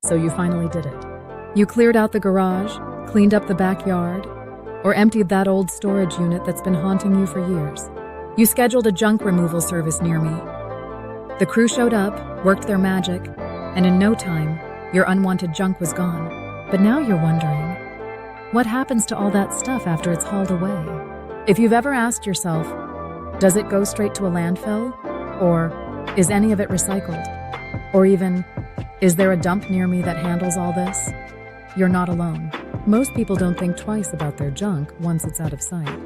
So you finally did it. You cleared out the garage, cleaned up the backyard, or emptied that old storage unit that's been haunting you for years. You scheduled a junk removal service near me. The crew showed up, worked their magic, and in no time, your unwanted junk was gone. But now you're wondering, what happens to all that stuff after it's hauled away? If you've ever asked yourself, does it go straight to a landfill? Or is any of it recycled? Or even, is there a dump near me that handles all this? You're not alone. Most people don't think twice about their junk once it's out of sight.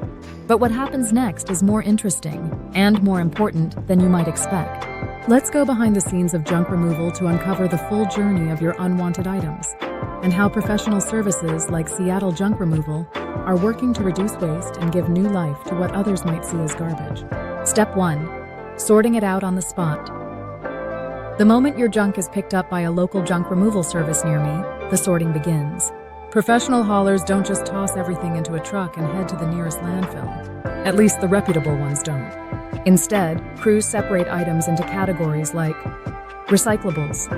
But what happens next is more interesting and more important than you might expect. Let's go behind the scenes of junk removal to uncover the full journey of your unwanted items and how professional services like Seattle Junk Removal are working to reduce waste and give new life to what others might see as garbage. Step 1. Sorting it out on the spot. The moment your junk is picked up by a local junk removal service near me, the sorting begins. Professional haulers don't just toss everything into a truck and head to the nearest landfill. At least the reputable ones don't. Instead, crews separate items into categories like recyclables,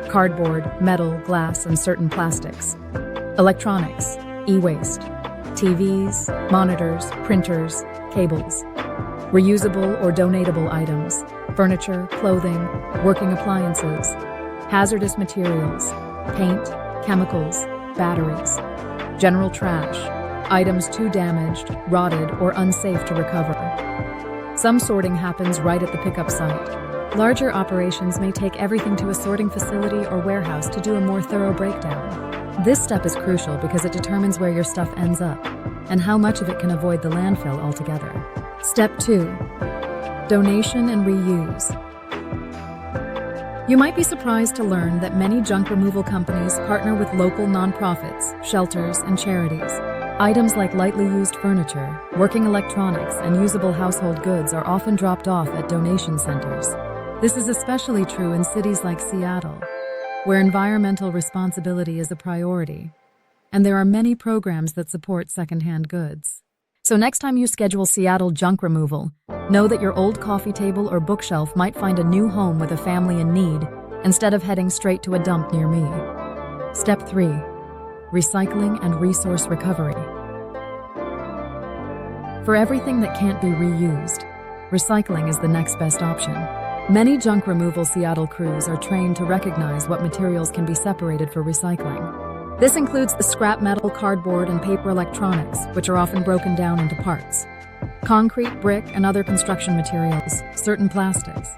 cardboard, metal, glass, and certain plastics, electronics, e-waste, TVs, monitors, printers, cables, reusable or donatable items, furniture, clothing, working appliances, hazardous materials, paint, chemicals, batteries, general trash, items too damaged, rotted, or unsafe to recover. Some sorting happens right at the pickup site. Larger operations may take everything to a sorting facility or warehouse to do a more thorough breakdown. This step is crucial because it determines where your stuff ends up and how much of it can avoid the landfill altogether. Step 2. Donation and reuse. You might be surprised to learn that many junk removal companies partner with local nonprofits, shelters, and charities. Items like lightly used furniture, working electronics, and usable household goods are often dropped off at donation centers. This is especially true in cities like Seattle, where environmental responsibility is a priority, and there are many programs that support secondhand goods. So next time you schedule Seattle Junk Removal, know that your old coffee table or bookshelf might find a new home with a family in need instead of heading straight to a dump near me. Step 3. Recycling and resource recovery. For everything that can't be reused, recycling is the next best option. Many junk removal Seattle crews are trained to recognize what materials can be separated for recycling. This includes the scrap metal, cardboard, and paper electronics, which are often broken down into parts, concrete, brick, and other construction materials, certain plastics.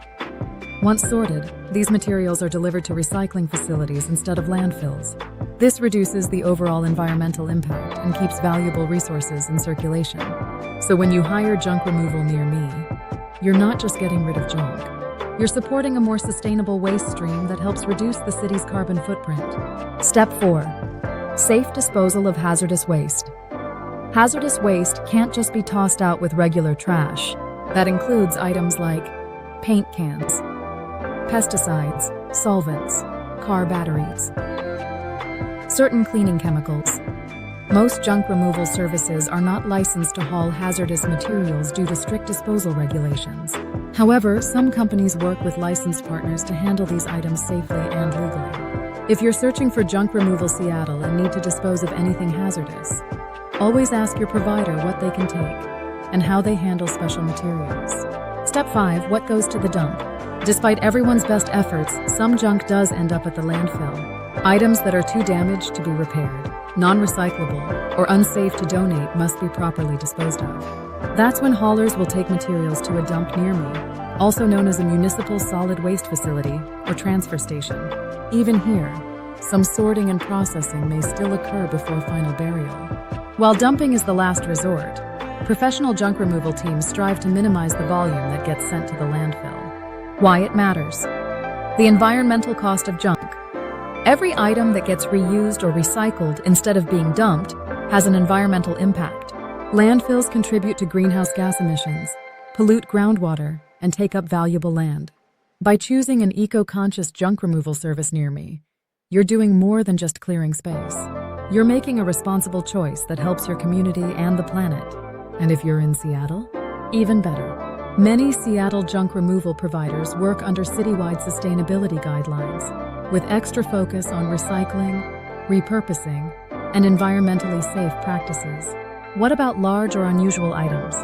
Once sorted, these materials are delivered to recycling facilities instead of landfills. This reduces the overall environmental impact and keeps valuable resources in circulation. So when you hire junk removal near me, you're not just getting rid of junk. You're supporting a more sustainable waste stream that helps reduce the city's carbon footprint. Step 4. Safe disposal of hazardous waste. Hazardous waste can't just be tossed out with regular trash. That includes items like paint cans, pesticides, solvents, car batteries, certain cleaning chemicals. Most junk removal services are not licensed to haul hazardous materials due to strict disposal regulations. However, some companies work with licensed partners to handle these items safely and legally. If you're searching for Junk Removal Seattle and need to dispose of anything hazardous, always ask your provider what they can take and how they handle special materials. Step 5. What goes to the dump? Despite everyone's best efforts, some junk does end up at the landfill. Items that are too damaged to be repaired, non-recyclable, or unsafe to donate must be properly disposed of. That's when haulers will take materials to a dump near me, also known as a municipal solid waste facility or transfer station. Even here, some sorting and processing may still occur before final burial. While dumping is the last resort, professional junk removal teams strive to minimize the volume that gets sent to the landfill. Why it matters. The environmental cost of junk. Every item that gets reused or recycled instead of being dumped has an environmental impact. Landfills contribute to greenhouse gas emissions, pollute groundwater, and take up valuable land. By choosing an eco-conscious junk removal service near me, you're doing more than just clearing space. You're making a responsible choice that helps your community and the planet. And if you're in Seattle, even better. Many Seattle junk removal providers work under citywide sustainability guidelines. with extra focus on recycling, repurposing, and environmentally safe practices. What about large or unusual items?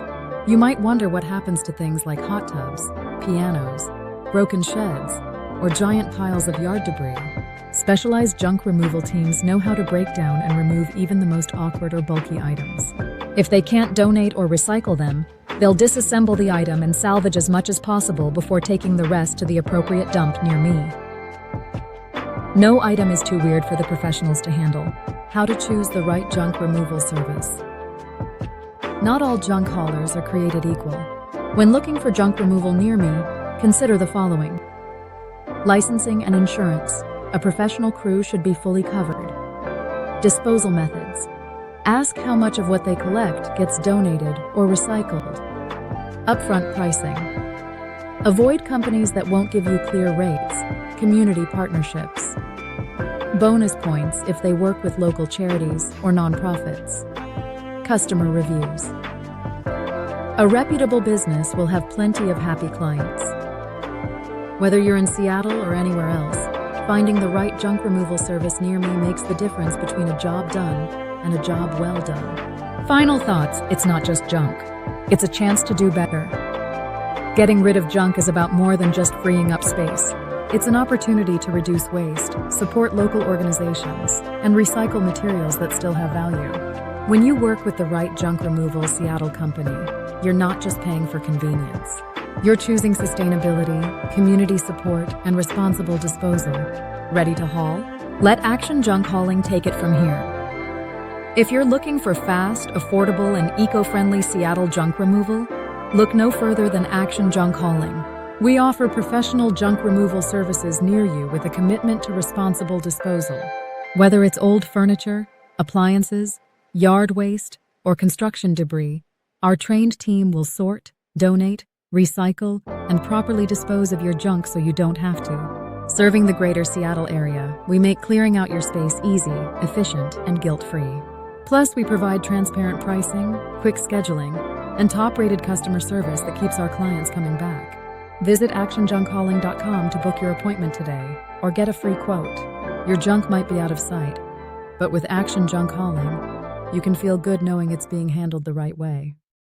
You might wonder what happens to things like hot tubs, pianos, broken sheds, or giant piles of yard debris. Specialized junk removal teams know how to break down and remove even the most awkward or bulky items. If they can't donate or recycle them, they'll disassemble the item and salvage as much as possible before taking the rest to the appropriate dump near me. No item is too weird for the professionals to handle. How to choose the right junk removal service. Not all junk haulers are created equal. When looking for junk removal near me, consider the following. Licensing and insurance. A professional crew should be fully covered. Disposal methods. Ask how much of what they collect gets donated or recycled. Upfront pricing. Avoid companies that won't give you clear rates. Community partnerships. Bonus points if they work with local charities or nonprofits. Customer reviews. A reputable business will have plenty of happy clients. Whether you're in Seattle or anywhere else, finding the right junk removal service near me makes the difference between a job done and a job well done. Final thoughts, it's not just junk. It's a chance to do better. Getting rid of junk is about more than just freeing up space. It's an opportunity to reduce waste, support local organizations, and recycle materials that still have value. When you work with the right junk removal Seattle company, you're not just paying for convenience. You're choosing sustainability, community support, and responsible disposal. Ready to haul? Let Action Junk Hauling take it from here. If you're looking for fast, affordable, and eco-friendly Seattle junk removal, look no further than Action Junk Hauling. We offer professional junk removal services near you with a commitment to responsible disposal. Whether it's old furniture, appliances, yard waste, or construction debris, our trained team will sort, donate, recycle, and properly dispose of your junk so you don't have to. Serving the greater Seattle area, we make clearing out your space easy, efficient, and guilt-free. Plus, we provide transparent pricing, quick scheduling, and top-rated customer service that keeps our clients coming back. Visit actionjunkhauling.com to book your appointment today or get a free quote. Your junk might be out of sight, but with Action Junk Hauling, you can feel good knowing it's being handled the right way.